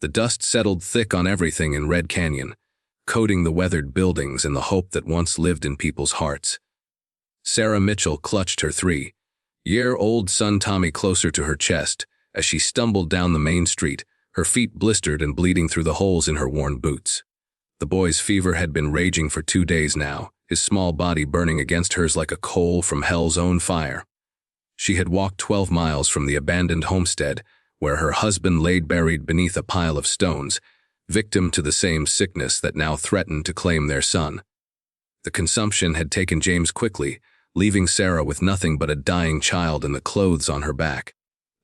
The dust settled thick on everything in Red Canyon, coating the weathered buildings and the hope that once lived in people's hearts. Sarah Mitchell clutched her 3-year-old son Tommy closer to her chest as she stumbled down the main street, her feet blistered and bleeding through the holes in her worn boots. The boy's fever had been raging for 2 days now, his small body burning against hers like a coal from hell's own fire. She had walked 12 miles from the abandoned homestead, where her husband lay buried beneath a pile of stones, victim to the same sickness that now threatened to claim their son. The consumption had taken James quickly, leaving Sarah with nothing but a dying child and the clothes on her back.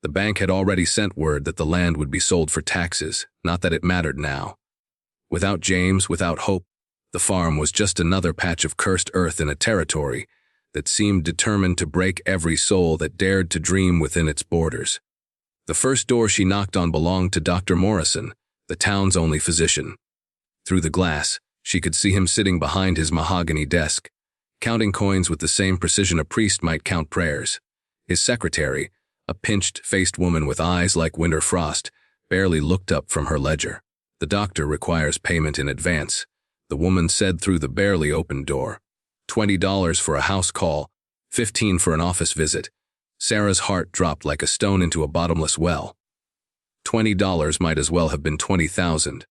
The bank had already sent word that the land would be sold for taxes, not that it mattered now. Without James, without hope, the farm was just another patch of cursed earth in a territory that seemed determined to break every soul that dared to dream within its borders. The first door she knocked on belonged to Dr. Morrison, the town's only physician. Through the glass, she could see him sitting behind his mahogany desk, counting coins with the same precision a priest might count prayers. His secretary, a pinched-faced woman with eyes like winter frost, barely looked up from her ledger. "The doctor requires payment in advance," the woman said through the barely opened door. $20 for a house call, $15 for an office visit. Sarah's heart dropped like a stone into a bottomless well. $20 might as well have been 20,000.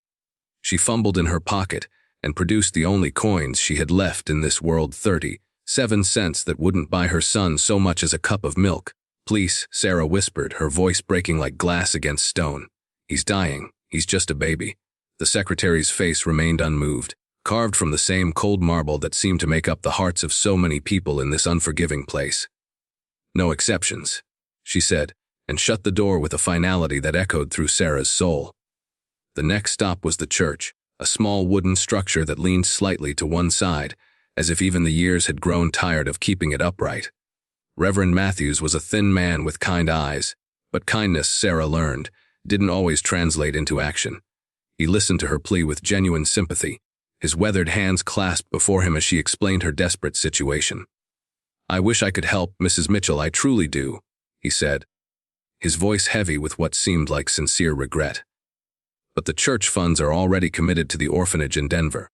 She fumbled in her pocket and produced the only coins she had left in this world, 37 cents that wouldn't buy her son so much as a cup of milk. "Please," Sarah whispered, her voice breaking like glass against stone. "He's dying. He's just a baby." The secretary's face remained unmoved, carved from the same cold marble that seemed to make up the hearts of so many people in this unforgiving place. "No exceptions," she said, and shut the door with a finality that echoed through Sarah's soul. The next stop was the church, a small wooden structure that leaned slightly to one side, as if even the years had grown tired of keeping it upright. Reverend Matthews was a thin man with kind eyes, but kindness, Sarah learned, didn't always translate into action. He listened to her plea with genuine sympathy, his weathered hands clasped before him as she explained her desperate situation. "I wish I could help, Mrs. Mitchell, I truly do," he said, his voice heavy with what seemed like sincere regret. "But the church funds are already committed to the orphanage in Denver.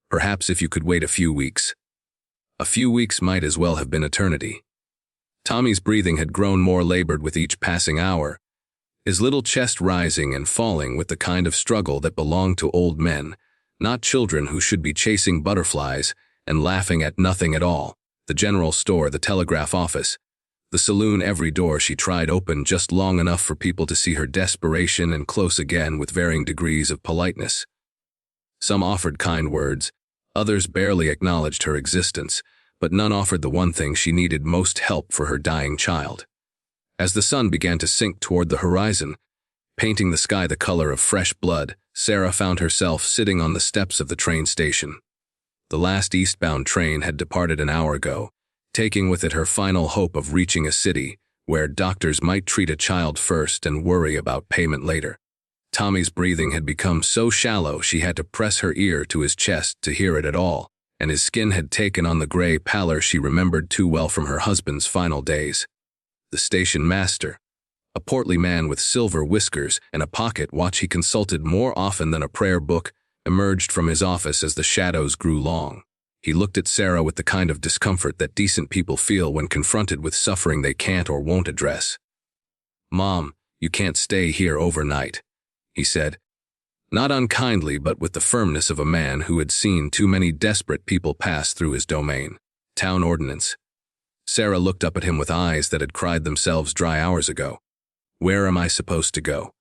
Perhaps if you could wait a few weeks." A few weeks might as well have been eternity. Tommy's breathing had grown more labored with each passing hour, his little chest rising and falling with the kind of struggle that belonged to old men, not children who should be chasing butterflies and laughing at nothing at all. The general store, the telegraph office, the saloon, every door she tried opened just long enough for people to see her desperation and close again with varying degrees of politeness. Some offered kind words, others barely acknowledged her existence, but none offered the one thing she needed most: help for her dying child. As the sun began to sink toward the horizon, painting the sky the color of fresh blood, Sarah found herself sitting on the steps of the train station. The last eastbound train had departed an hour ago, taking with it her final hope of reaching a city where doctors might treat a child first and worry about payment later. Tommy's breathing had become so shallow she had to press her ear to his chest to hear it at all, and his skin had taken on the gray pallor she remembered too well from her husband's final days. The station master, a portly man with silver whiskers and a pocket watch he consulted more often than a prayer book, emerged from his office as the shadows grew long. He looked at Sarah with the kind of discomfort that decent people feel when confronted with suffering they can't or won't address. "Mom, you can't stay here overnight," he said, not unkindly but with the firmness of a man who had seen too many desperate people pass through his domain. "Town ordinance." Sarah looked up at him with eyes that had cried themselves dry hours ago. "Where am I supposed to go?"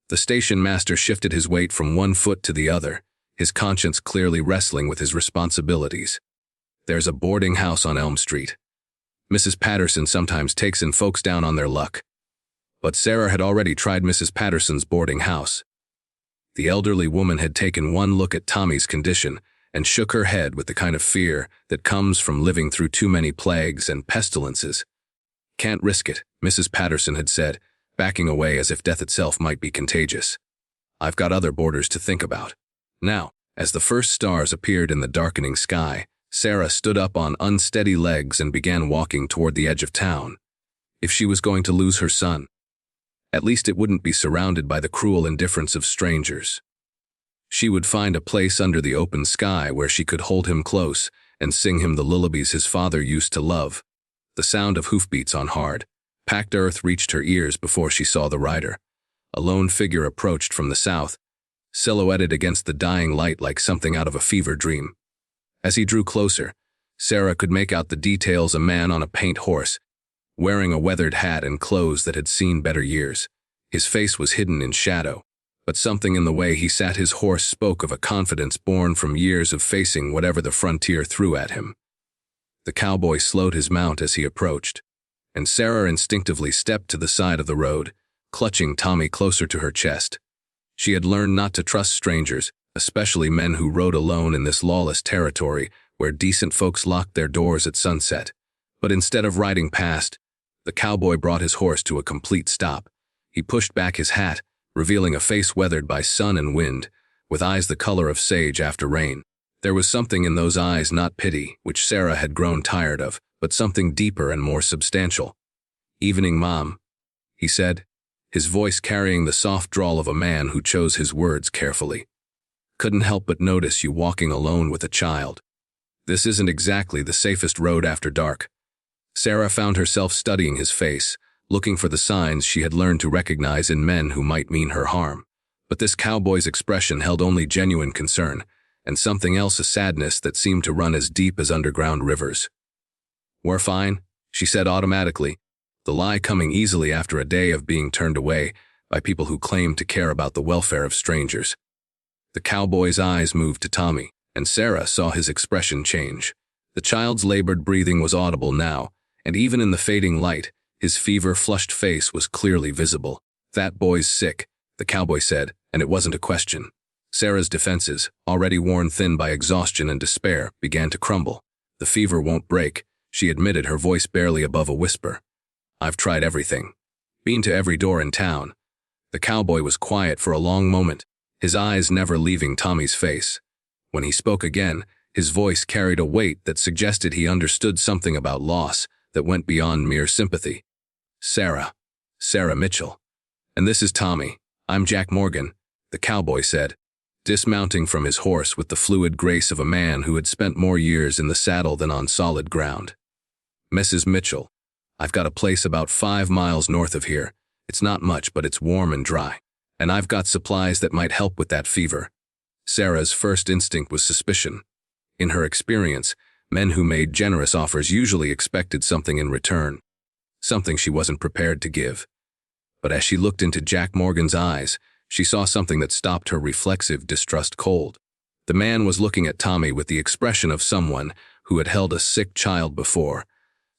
The station master shifted his weight from one foot to the other, his conscience clearly wrestling with his responsibilities. "There's a boarding house on Elm Street. Mrs. Patterson sometimes takes in folks down on their luck." But Sarah had already tried Mrs. Patterson's boarding house. The elderly woman had taken one look at Tommy's condition and shook her head with the kind of fear that comes from living through too many plagues and pestilences. "Can't risk it," Mrs. Patterson had said, backing away as if death itself might be contagious. "I've got other boarders to think about." Now, as the first stars appeared in the darkening sky, Sarah stood up on unsteady legs and began walking toward the edge of town. If she was going to lose her son. At least it wouldn't be surrounded by the cruel indifference of strangers. She would find a place under the open sky where she could hold him close and sing him the lullabies his father used to love. The sound of hoofbeats on hard, packed earth reached her ears before she saw the rider. A lone figure approached from the south, silhouetted against the dying light like something out of a fever dream. As he drew closer, Sarah could make out the details: a man on a paint horse, wearing a weathered hat and clothes that had seen better years. His face was hidden in shadow, but something in the way he sat his horse spoke of a confidence born from years of facing whatever the frontier threw at him. The cowboy slowed his mount as he approached, and Sarah instinctively stepped to the side of the road, clutching Tommy closer to her chest. She had learned not to trust strangers, especially men who rode alone in this lawless territory where decent folks locked their doors at sunset. But instead of riding past, the cowboy brought his horse to a complete stop. He pushed back his hat, revealing a face weathered by sun and wind, with eyes the color of sage after rain. There was something in those eyes, not pity, which Sarah had grown tired of, but something deeper and more substantial. "Evening, Mom," he said, his voice carrying the soft drawl of a man who chose his words carefully. "Couldn't help but notice you walking alone with a child. This isn't exactly the safest road after dark." Sarah found herself studying his face, looking for the signs she had learned to recognize in men who might mean her harm. But this cowboy's expression held only genuine concern, and something else, a sadness that seemed to run as deep as underground rivers. "We're fine," she said automatically, the lie coming easily after a day of being turned away by people who claimed to care about the welfare of strangers. The cowboy's eyes moved to Tommy, and Sarah saw his expression change. The child's labored breathing was audible now, and even in the fading light, his fever-flushed face was clearly visible. "That boy's sick," the cowboy said, and it wasn't a question. Sarah's defenses, already worn thin by exhaustion and despair, began to crumble. "The fever won't break," she admitted, her voice barely above a whisper. "I've tried everything. Been to every door in town." The cowboy was quiet for a long moment, his eyes never leaving Tommy's face. When he spoke again, his voice carried a weight that suggested he understood something about loss that went beyond mere sympathy. Sarah Mitchell. "And this is Tommy. I'm Jack Morgan," the cowboy said, dismounting from his horse with the fluid grace of a man who had spent more years in the saddle than on solid ground. "Mrs. Mitchell, I've got a place about 5 miles north of here. It's not much, but it's warm and dry. And I've got supplies that might help with that fever." Sarah's first instinct was suspicion. In her experience, men who made generous offers usually expected something in return, something she wasn't prepared to give. But as she looked into Jack Morgan's eyes, she saw something that stopped her reflexive distrust cold. The man was looking at Tommy with the expression of someone who had held a sick child before,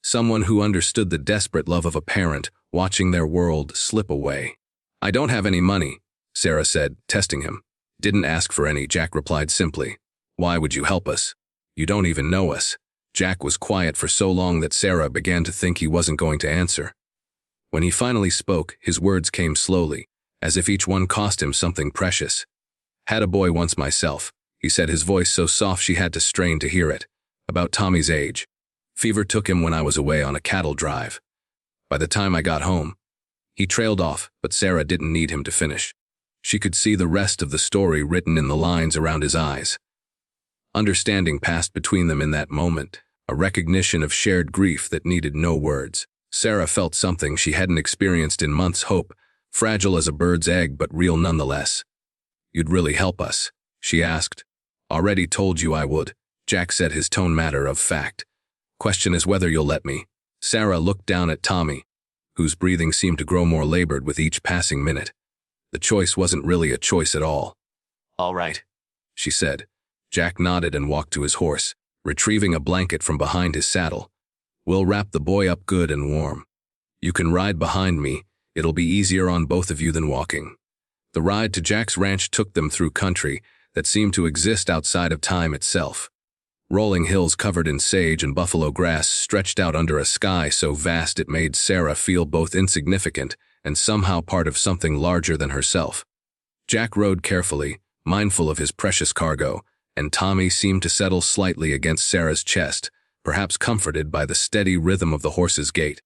someone who understood the desperate love of a parent watching their world slip away. "I don't have any money," Sarah said, testing him. "Didn't ask for any," Jack replied simply. "Why would you help us? You don't even know us." Jack was quiet for so long that Sarah began to think he wasn't going to answer. When he finally spoke, his words came slowly, as if each one cost him something precious. "Had a boy once myself," he said, his voice so soft she had to strain to hear it. "About Tommy's age. Fever took him when I was away on a cattle drive. By the time I got home..." He trailed off, but Sarah didn't need him to finish. She could see the rest of the story written in the lines around his eyes. Understanding passed between them in that moment, a recognition of shared grief that needed no words. Sarah felt something she hadn't experienced in months: hope, fragile as a bird's egg but real nonetheless. "You'd really help us?" she asked. "Already told you I would," Jack said, his tone matter of fact. "Question is whether you'll let me." Sarah looked down at Tommy, whose breathing seemed to grow more labored with each passing minute. The choice wasn't really a choice at all. "All right," she said. Jack nodded and walked to his horse, retrieving a blanket from behind his saddle. "We'll wrap the boy up good and warm. You can ride behind me. It'll be easier on both of you than walking." The ride to Jack's ranch took them through country that seemed to exist outside of time itself. Rolling hills covered in sage and buffalo grass stretched out under a sky so vast it made Sarah feel both insignificant and somehow part of something larger than herself. Jack rode carefully, mindful of his precious cargo, and Tommy seemed to settle slightly against Sarah's chest, perhaps comforted by the steady rhythm of the horse's gait.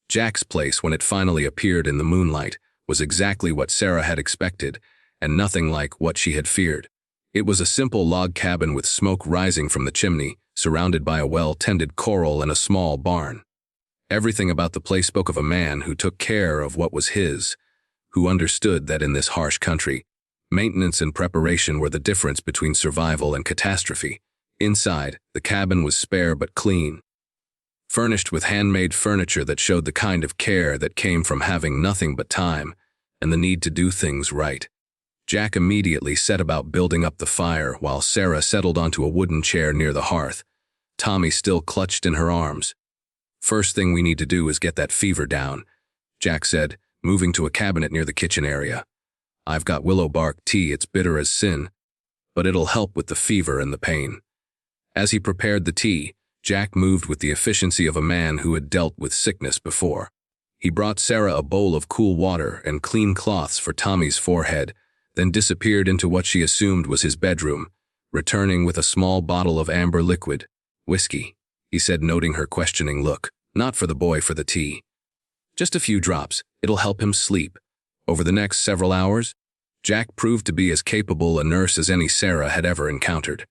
Jack's place, when it finally appeared in the moonlight, was exactly what Sarah had expected, and nothing like what she had feared. It was a simple log cabin with smoke rising from the chimney, surrounded by a well-tended corral and a small barn. Everything about the place spoke of a man who took care of what was his, who understood that in this harsh country, maintenance and preparation were the difference between survival and catastrophe. Inside, the cabin was spare but clean, furnished with handmade furniture that showed the kind of care that came from having nothing but time and the need to do things right. Jack immediately set about building up the fire while Sarah settled onto a wooden chair near the hearth, Tommy still clutched in her arms. "First thing we need to do is get that fever down," Jack said, moving to a cabinet near the kitchen area. "I've got willow bark tea, it's bitter as sin, but it'll help with the fever and the pain." As he prepared the tea, Jack moved with the efficiency of a man who had dealt with sickness before. He brought Sarah a bowl of cool water and clean cloths for Tommy's forehead, then disappeared into what she assumed was his bedroom, returning with a small bottle of amber liquid. "Whiskey," he said, noting her questioning look. "Not for the boy, for the tea. Just a few drops, it'll help him sleep." Over the next several hours, Jack proved to be as capable a nurse as any Sarah had ever encountered.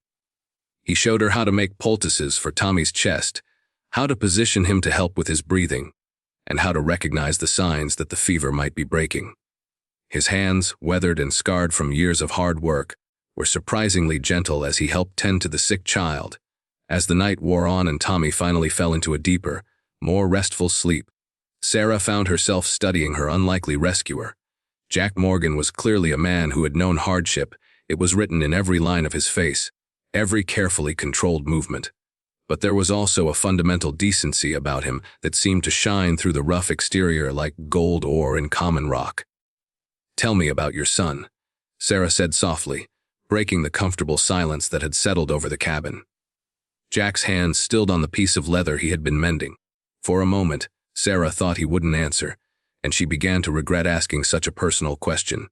He showed her how to make poultices for Tommy's chest, how to position him to help with his breathing, and how to recognize the signs that the fever might be breaking. His hands, weathered and scarred from years of hard work, were surprisingly gentle as he helped tend to the sick child. As the night wore on and Tommy finally fell into a deeper, more restful sleep, Sarah found herself studying her unlikely rescuer. Jack Morgan was clearly a man who had known hardship. It was written in every line of his face, every carefully controlled movement. But there was also a fundamental decency about him that seemed to shine through the rough exterior like gold ore in common rock. "Tell me about your son," Sarah said softly, breaking the comfortable silence that had settled over the cabin. Jack's hands stilled on the piece of leather he had been mending. For a moment, Sarah thought he wouldn't answer, and she began to regret asking such a personal question.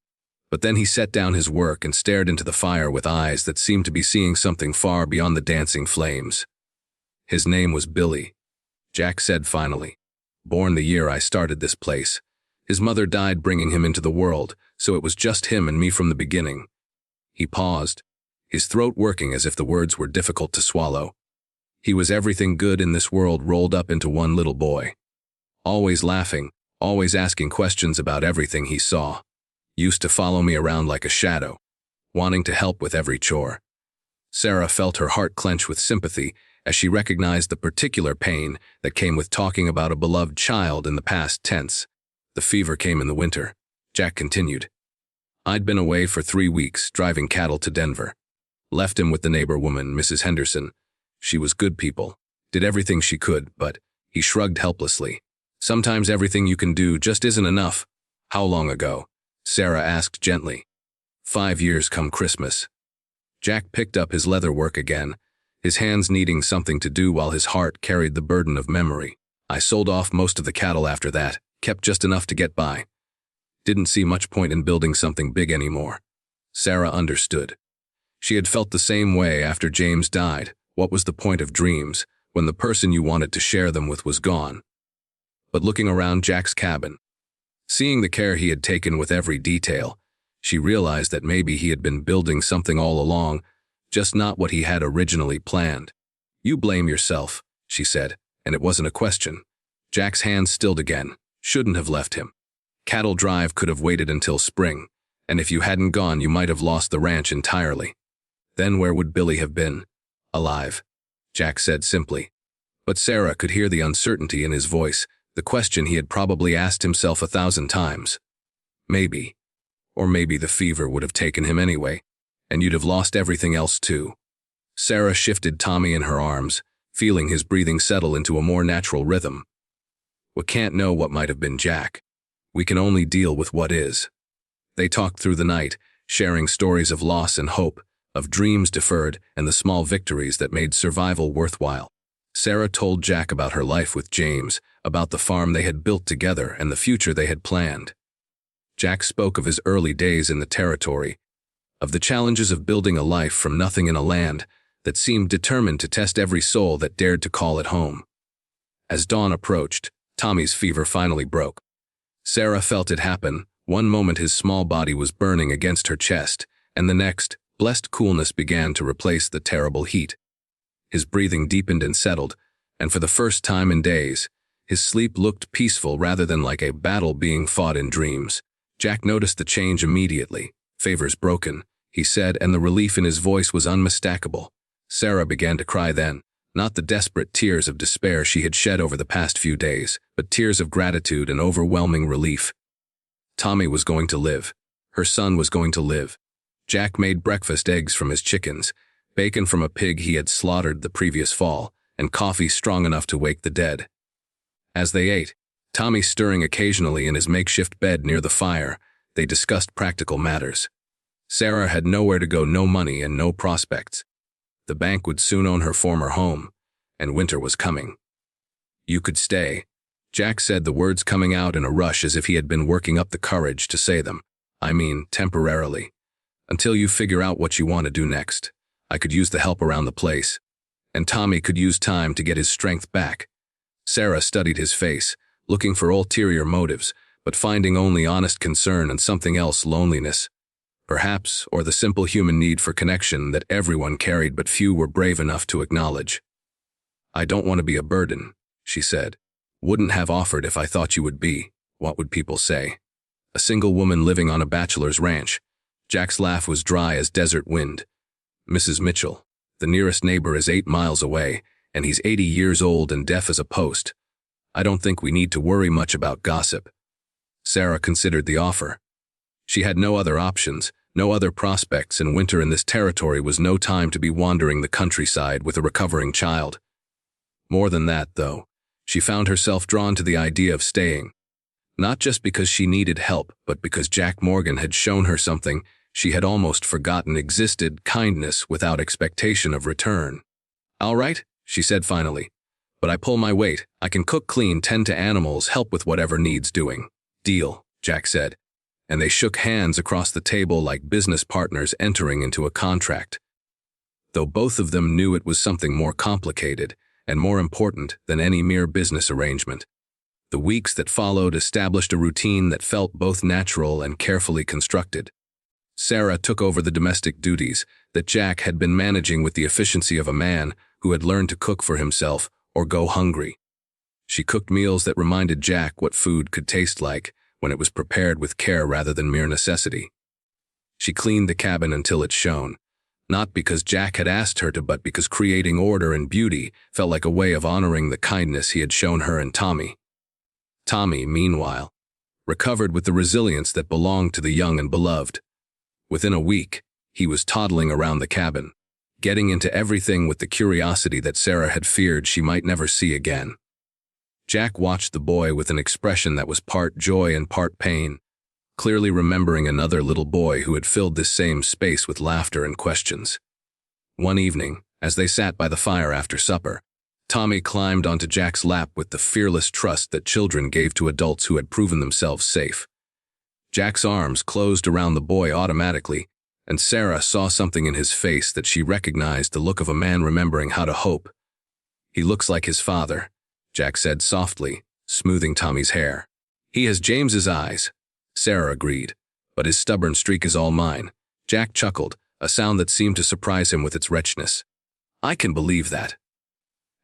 But then he set down his work and stared into the fire with eyes that seemed to be seeing something far beyond the dancing flames. "His name was Billy," Jack said finally. "Born the year I started this place. His mother died bringing him into the world, so it was just him and me from the beginning." He paused, his throat working as if the words were difficult to swallow. He was everything good in this world rolled up into one little boy. Always laughing, always asking questions about everything he saw. Used to follow me around like a shadow, wanting to help with every chore. Sarah felt her heart clench with sympathy as she recognized the particular pain that came with talking about a beloved child in the past tense. "The fever came in the winter," Jack continued. "I'd been away for 3 weeks, driving cattle to Denver. Left him with the neighbor woman, Mrs. Henderson. She was good people, did everything she could, but," he shrugged helplessly, "sometimes everything you can do just isn't enough." "How long ago?" Sarah asked gently. 5 years come Christmas." Jack picked up his leather work again, his hands needing something to do while his heart carried the burden of memory. "I sold off most of the cattle after that, kept just enough to get by. Didn't see much point in building something big anymore." Sarah understood. She had felt the same way after James died. What was the point of dreams when the person you wanted to share them with was gone? But looking around Jack's cabin, seeing the care he had taken with every detail, she realized that maybe he had been building something all along, just not what he had originally planned. "You blame yourself," she said, and it wasn't a question. Jack's hands stilled again. "Shouldn't have left him. Cattle Drive could have waited until spring, and if you hadn't gone you might have lost the ranch entirely. Then where would Billy have been?" "Alive," Jack said simply. But Sarah could hear the uncertainty in his voice, the question he had probably asked himself 1,000 times. "Maybe. Or maybe the fever would have taken him anyway, and you'd have lost everything else too." Sarah shifted Tommy in her arms, feeling his breathing settle into a more natural rhythm. "We can't know what might have been, Jack. We can only deal with what is." They talked through the night, sharing stories of loss and hope, of dreams deferred and the small victories that made survival worthwhile. Sarah told Jack about her life with James, about the farm they had built together and the future they had planned. Jack spoke of his early days in the territory, of the challenges of building a life from nothing in a land that seemed determined to test every soul that dared to call it home. As dawn approached, Tommy's fever finally broke. Sarah felt it happen, One moment his small body was burning against her chest, and the next, blessed coolness began to replace the terrible heat. His breathing deepened and settled, and for the first time in days, his sleep looked peaceful rather than like a battle being fought in dreams. Jack noticed the change immediately. "Favors broken," he said, and the relief in his voice was unmistakable. Sarah began to cry then, not the desperate tears of despair she had shed over the past few days, but tears of gratitude and overwhelming relief. Tommy was going to live. Her son was going to live. Jack made breakfast eggs from his chickens, bacon from a pig he had slaughtered the previous fall, and coffee strong enough to wake the dead. As they ate, Tommy stirring occasionally in his makeshift bed near the fire, they discussed practical matters. Sarah had nowhere to go, no money and no prospects. The bank would soon own her former home, and winter was coming. "You could stay," Jack said, the words coming out in a rush as if he had been working up the courage to say them. "I mean, temporarily. Until you figure out what you want to do next. I could use the help around the place. And Tommy could use time to get his strength back." Sarah studied his face, looking for ulterior motives, but finding only honest concern and something else, loneliness. Perhaps, or the simple human need for connection that everyone carried but few were brave enough to acknowledge. "I don't want to be a burden," she said. "Wouldn't have offered if I thought you would be. What would people say? A single woman living on a bachelor's ranch." Jack's laugh was dry as desert wind. "Mrs. Mitchell, the nearest neighbor is 8 miles away, and he's 80 years old and deaf as a post. I don't think we need to worry much about gossip." Sarah considered the offer. She had no other options, no other prospects, and winter in this territory was no time to be wandering the countryside with a recovering child. More than that, though, she found herself drawn to the idea of staying. Not just because she needed help, but because Jack Morgan had shown her something she had almost forgotten existed: kindness without expectation of return. "All right," she said finally. "But I pull my weight. I can cook, clean, tend to animals, help with whatever needs doing." "Deal," Jack said, and they shook hands across the table like business partners entering into a contract. Though both of them knew it was something more complicated and more important than any mere business arrangement. The weeks that followed established a routine that felt both natural and carefully constructed. Sarah took over the domestic duties that Jack had been managing with the efficiency of a man who had learned to cook for himself or go hungry. She cooked meals that reminded Jack what food could taste like when it was prepared with care rather than mere necessity. She cleaned the cabin until it shone, not because Jack had asked her to, but because creating order and beauty felt like a way of honoring the kindness he had shown her and Tommy. Tommy, meanwhile, recovered with the resilience that belonged to the young and beloved. Within a week, he was toddling around the cabin, getting into everything with the curiosity that Sarah had feared she might never see again. Jack watched the boy with an expression that was part joy and part pain, clearly remembering another little boy who had filled this same space with laughter and questions. One evening, as they sat by the fire after supper, Tommy climbed onto Jack's lap with the fearless trust that children gave to adults who had proven themselves safe. Jack's arms closed around the boy automatically, and Sarah saw something in his face that she recognized: the look of a man remembering how to hope. "He looks like his father," Jack said softly, smoothing Tommy's hair. "He has James's eyes," Sarah agreed, "but his stubborn streak is all mine." Jack chuckled, a sound that seemed to surprise him with its wretchness. "I can believe that."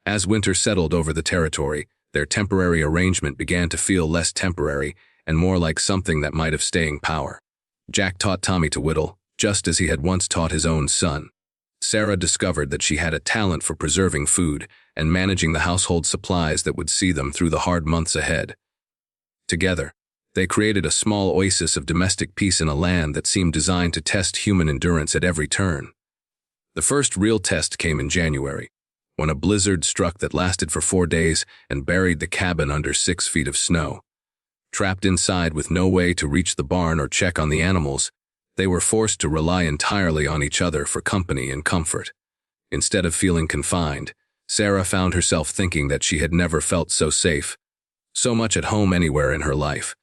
As winter settled over the territory, their temporary arrangement began to feel less temporary and more like something that might have staying power. Jack taught Tommy to whittle, just as he had once taught his own son. Sarah discovered that she had a talent for preserving food and managing the household supplies that would see them through the hard months ahead. Together, they created a small oasis of domestic peace in a land that seemed designed to test human endurance at every turn. The first real test came in January, when a blizzard struck that lasted for 4 days and buried the cabin under 6 feet of snow. Trapped inside with no way to reach the barn or check on the animals, they were forced to rely entirely on each other for company and comfort. Instead of feeling confined, Sarah found herself thinking that she had never felt so safe, so much at home anywhere in her life.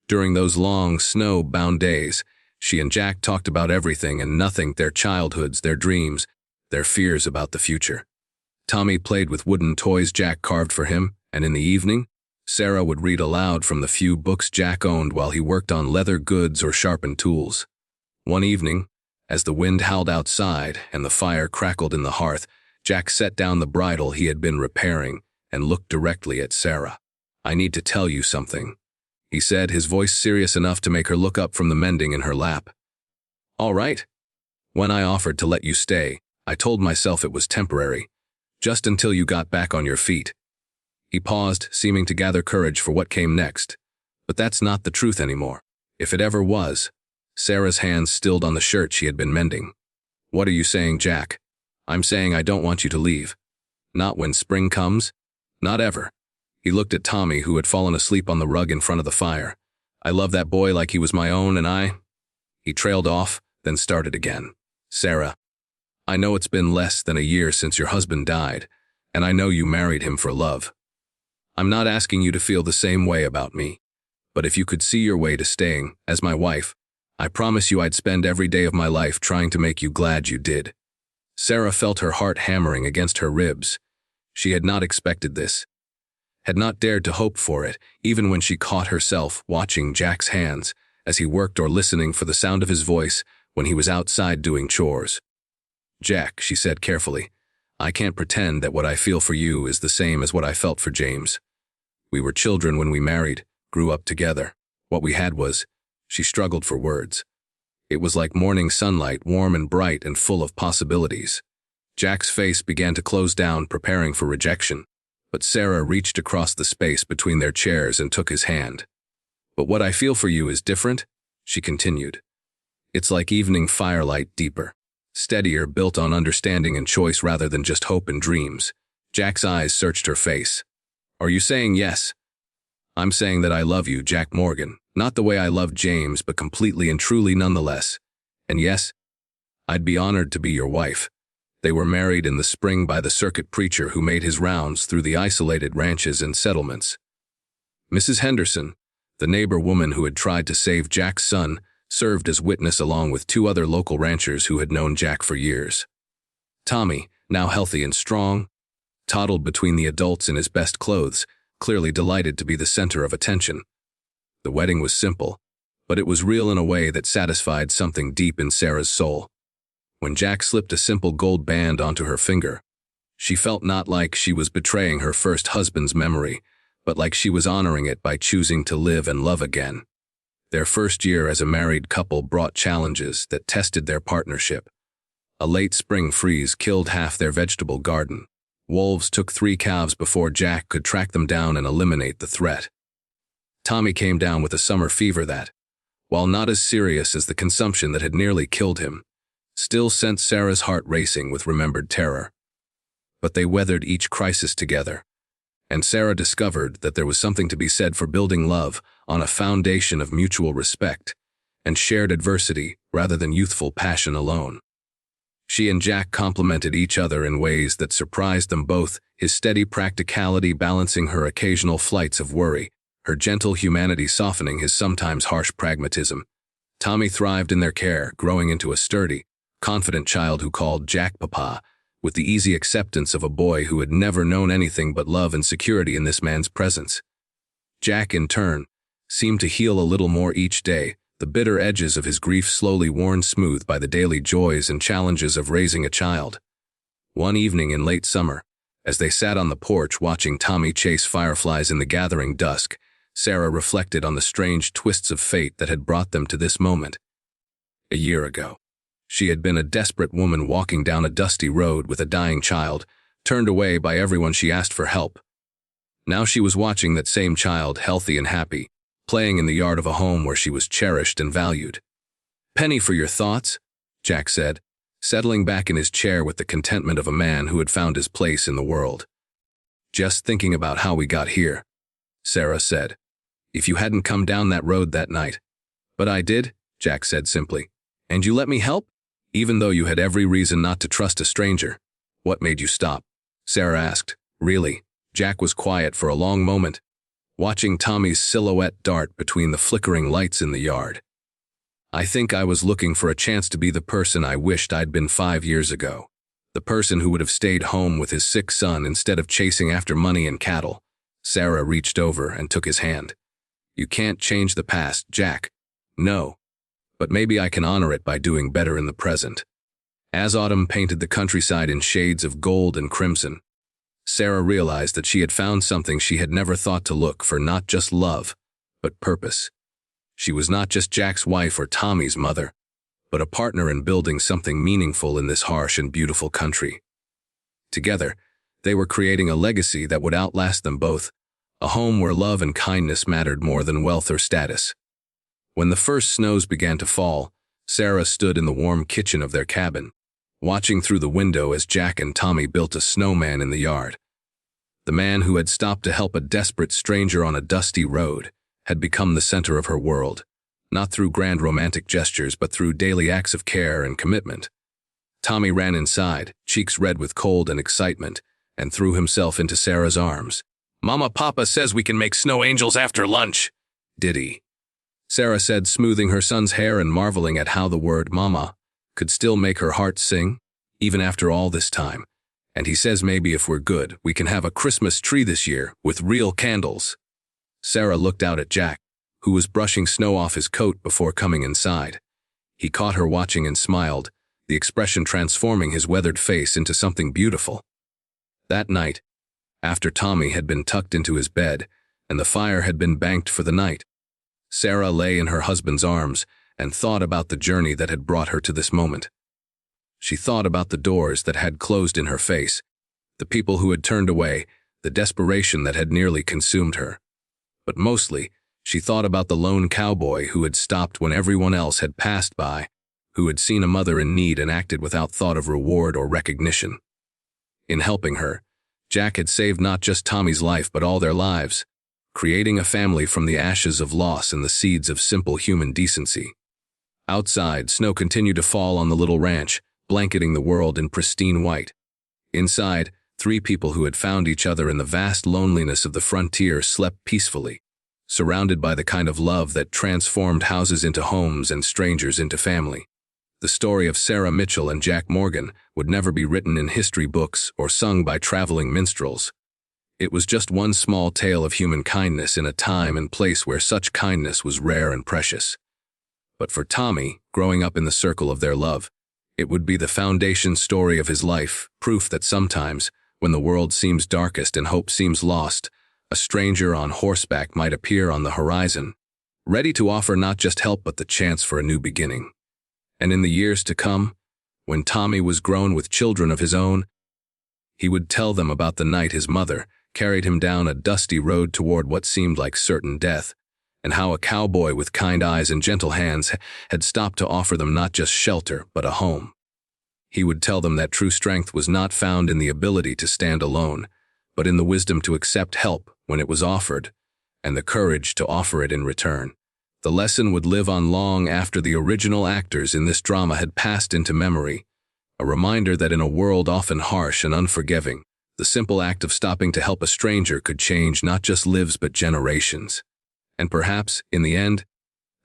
During those long, snow-bound days, she and Jack talked about everything and nothing: their childhoods, their dreams, their fears about the future. Tommy played with wooden toys Jack carved for him, and in the evening, Sarah would read aloud from the few books Jack owned while he worked on leather goods or sharpened tools. One evening, as the wind howled outside and the fire crackled in the hearth, Jack set down the bridle he had been repairing and looked directly at Sarah. "I need to tell you something," he said, his voice serious enough to make her look up from the mending in her lap. "All right. When I offered to let you stay, I told myself it was temporary, just until you got back on your feet." He paused, seeming to gather courage for what came next. "But that's not the truth anymore. If it ever was." Sarah's hands stilled on the shirt she had been mending. "What are you saying, Jack?" "I'm saying I don't want you to leave. Not when spring comes. Not ever." He looked at Tommy, who had fallen asleep on the rug in front of the fire. "I love that boy like he was my own, and He trailed off, then started again. "Sarah, I know it's been less than a year since your husband died, and I know you married him for love. I'm not asking you to feel the same way about me, but if you could see your way to staying as my wife, I promise you I'd spend every day of my life trying to make you glad you did." Sarah felt her heart hammering against her ribs. She had not expected this, had not dared to hope for it, even when she caught herself watching Jack's hands as he worked or listening for the sound of his voice when he was outside doing chores. "Jack," she said carefully, "I can't pretend that what I feel for you is the same as what I felt for James. We were children when we married, grew up together. What we had was—" She struggled for words. "It was like morning sunlight, warm and bright and full of possibilities." Jack's face began to close down, preparing for rejection, but Sarah reached across the space between their chairs and took his hand. "But what I feel for you is different," she continued. "It's like evening firelight, deeper, steadier, built on understanding and choice rather than just hope and dreams." Jack's eyes searched her face. "Are you saying yes?" "I'm saying that I love you, Jack Morgan. Not the way I loved James, but completely and truly nonetheless. And yes, I'd be honored to be your wife." They were married in the spring by the circuit preacher who made his rounds through the isolated ranches and settlements. Mrs. Henderson, the neighbor woman who had tried to save Jack's son, served as witness along with two other local ranchers who had known Jack for years. Tommy, now healthy and strong, toddled between the adults in his best clothes, clearly delighted to be the center of attention. The wedding was simple, but it was real in a way that satisfied something deep in Sarah's soul. When Jack slipped a simple gold band onto her finger, she felt not like she was betraying her first husband's memory, but like she was honoring it by choosing to live and love again. Their first year as a married couple brought challenges that tested their partnership. A late spring freeze killed half their vegetable garden. Wolves took 3 calves before Jack could track them down and eliminate the threat. Tommy came down with a summer fever that, while not as serious as the consumption that had nearly killed him, still sent Sarah's heart racing with remembered terror. But they weathered each crisis together, and Sarah discovered that there was something to be said for building love on a foundation of mutual respect and shared adversity rather than youthful passion alone. She and Jack complemented each other in ways that surprised them both, his steady practicality balancing her occasional flights of worry, her gentle humanity softening his sometimes harsh pragmatism. Tommy thrived in their care, growing into a sturdy, confident child who called Jack Papa, with the easy acceptance of a boy who had never known anything but love and security in this man's presence. Jack, in turn, seemed to heal a little more each day, the bitter edges of his grief slowly worn smooth by the daily joys and challenges of raising a child. One evening in late summer, as they sat on the porch watching Tommy chase fireflies in the gathering dusk, Sarah reflected on the strange twists of fate that had brought them to this moment. A year ago, she had been a desperate woman walking down a dusty road with a dying child, turned away by everyone she asked for help. Now she was watching that same child, healthy and happy, playing in the yard of a home where she was cherished and valued. "Penny for your thoughts," Jack said, settling back in his chair with the contentment of a man who had found his place in the world. "Just thinking about how we got here," Sarah said. "If you hadn't come down that road that night." "But I did," Jack said simply. "And you let me help? Even though you had every reason not to trust a stranger." "What made you stop?" Sarah asked. "Really?" Jack was quiet for a long moment, watching Tommy's silhouette dart between the flickering lights in the yard. "I think I was looking for a chance to be the person I wished I'd been 5 years ago. The person who would have stayed home with his sick son instead of chasing after money and cattle." Sarah reached over and took his hand. "You can't change the past, Jack." "No. But maybe I can honor it by doing better in the present." As autumn painted the countryside in shades of gold and crimson, Sarah realized that she had found something she had never thought to look for: not just love, but purpose. She was not just Jack's wife or Tommy's mother, but a partner in building something meaningful in this harsh and beautiful country. Together, they were creating a legacy that would outlast them both, a home where love and kindness mattered more than wealth or status. When the first snows began to fall, Sarah stood in the warm kitchen of their cabin, watching through the window as Jack and Tommy built a snowman in the yard. The man who had stopped to help a desperate stranger on a dusty road had become the center of her world, not through grand romantic gestures but through daily acts of care and commitment. Tommy ran inside, cheeks red with cold and excitement, and threw himself into Sarah's arms. "Mama, Papa says we can make snow angels after lunch." "Did he?" Sarah said, smoothing her son's hair and marveling at how the word "mama" could still make her heart sing, even after all this time. "And he says maybe if we're good, we can have a Christmas tree this year with real candles." Sarah looked out at Jack, who was brushing snow off his coat before coming inside. He caught her watching and smiled, the expression transforming his weathered face into something beautiful. That night, after Tommy had been tucked into his bed and the fire had been banked for the night, Sarah lay in her husband's arms and thought about the journey that had brought her to this moment. She thought about the doors that had closed in her face, the people who had turned away, the desperation that had nearly consumed her. But mostly, she thought about the lone cowboy who had stopped when everyone else had passed by, who had seen a mother in need and acted without thought of reward or recognition. In helping her, Jack had saved not just Tommy's life but all their lives, creating a family from the ashes of loss and the seeds of simple human decency. Outside, snow continued to fall on the little ranch, blanketing the world in pristine white. Inside, three people who had found each other in the vast loneliness of the frontier slept peacefully, surrounded by the kind of love that transformed houses into homes and strangers into family. The story of Sarah Mitchell and Jack Morgan would never be written in history books or sung by traveling minstrels. It was just one small tale of human kindness in a time and place where such kindness was rare and precious. But for Tommy, growing up in the circle of their love, it would be the foundation story of his life, proof that sometimes, when the world seems darkest and hope seems lost, a stranger on horseback might appear on the horizon, ready to offer not just help but the chance for a new beginning. And in the years to come, when Tommy was grown with children of his own, he would tell them about the night his mother carried him down a dusty road toward what seemed like certain death, and how a cowboy with kind eyes and gentle hands had stopped to offer them not just shelter, but a home. He would tell them that true strength was not found in the ability to stand alone, but in the wisdom to accept help when it was offered, and the courage to offer it in return. The lesson would live on long after the original actors in this drama had passed into memory, a reminder that in a world often harsh and unforgiving, the simple act of stopping to help a stranger could change not just lives but generations. And perhaps, in the end,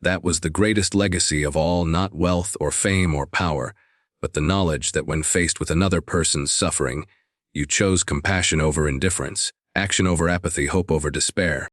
that was the greatest legacy of all: not wealth or fame or power, but the knowledge that when faced with another person's suffering, you chose compassion over indifference, action over apathy, hope over despair.